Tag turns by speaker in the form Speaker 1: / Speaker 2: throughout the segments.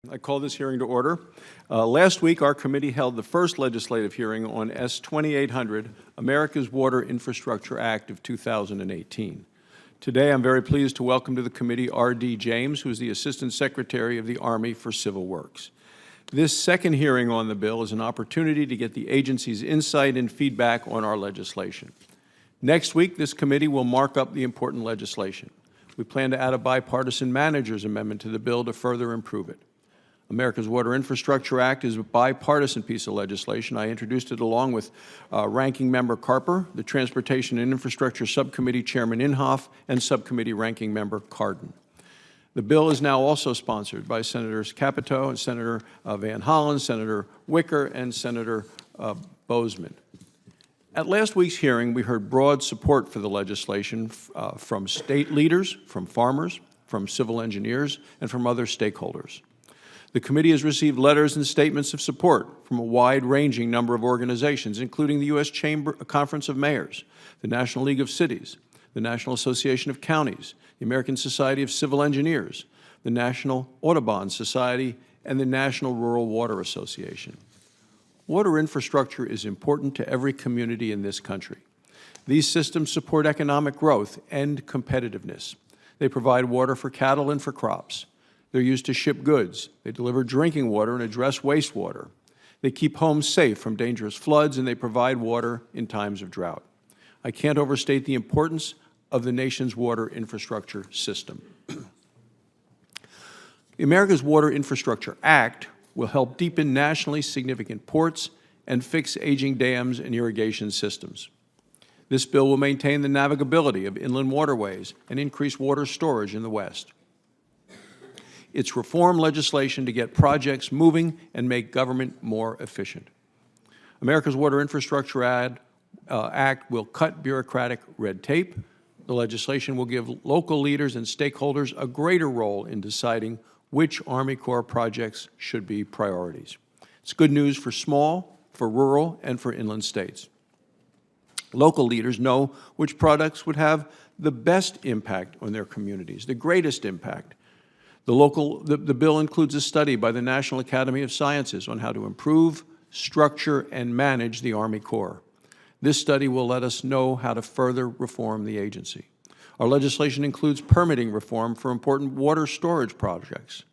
Speaker 1: I call this hearing to order. Last week, our committee held the first legislative hearing on S. 2800, America's Water Infrastructure Act of 2018. Today, I'm very pleased to welcome to the committee R.D. James, who is the Assistant Secretary of the Army for Civil Works. This second hearing on the bill is an opportunity to get the agency's insight and feedback on our legislation. Next week, this committee will mark up the important legislation. We plan to add a bipartisan manager's amendment to the bill to further improve it. America's Water Infrastructure Act is a bipartisan piece of legislation. I introduced it along with Ranking Member Carper, the Transportation and Infrastructure Subcommittee Chairman Inhofe, and Subcommittee Ranking Member Cardin. The bill is now also sponsored by Senators Capito and Senator Van Hollen, Senator Wicker, and Senator Bozeman. At last week's hearing, we heard broad support for the legislation from state leaders, from farmers, from civil engineers, and from other stakeholders. The committee has received letters and statements of support from a wide-ranging number of organizations, including the U.S. Conference of Mayors, the National League of Cities, the National Association of Counties, the American Society of Civil Engineers, the National Audubon Society, and the National Rural Water Association. Water infrastructure is important to every community in this country. These systems support economic growth and competitiveness. They provide water for cattle and for crops. They're used to ship goods. They deliver drinking water and address wastewater. They keep homes safe from dangerous floods, and they provide water in times of drought. I can't overstate the importance of the nation's water infrastructure system. The America's Water Infrastructure Act will help deepen nationally significant ports and fix aging dams and irrigation systems. This bill will maintain the navigability of inland waterways and increase water storage in the West. It's reform legislation to get projects moving and make government more efficient. America's Water Infrastructure Act will cut bureaucratic red tape. The legislation will give local leaders and stakeholders a greater role in deciding which Army Corps projects should be priorities. It's good news for small, for rural, and for inland states. Local leaders know which products would have the best impact on their communities, the greatest impact. The bill includes a study by the National Academy of Sciences on how to improve, structure, and manage the Army Corps. This study will let us know how to further reform the agency. Our legislation includes permitting reform for important water storage projects.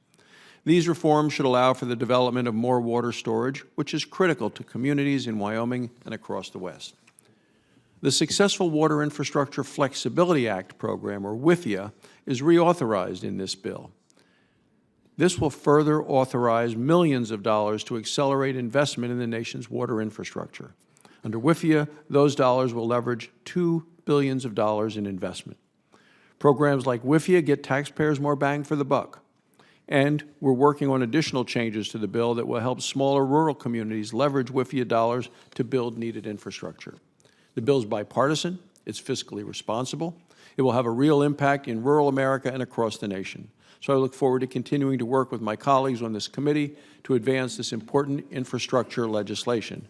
Speaker 1: These reforms should allow for the development of more water storage, which is critical to communities in Wyoming and across the West. The successful Water Infrastructure Flexibility Act program, or WIFIA, is reauthorized in this bill. This will further authorize millions of dollars to accelerate investment in the nation's water infrastructure. Under WIFIA, those dollars will leverage $2 billion in investment. Programs like WIFIA get taxpayers more bang for the buck. And we're working on additional changes to the bill that will help smaller rural communities leverage WIFIA dollars to build needed infrastructure. The bill is bipartisan. It's fiscally responsible. It will have a real impact in rural America and across the nation. So I look forward to continuing to work with my colleagues on this committee to advance this important infrastructure legislation.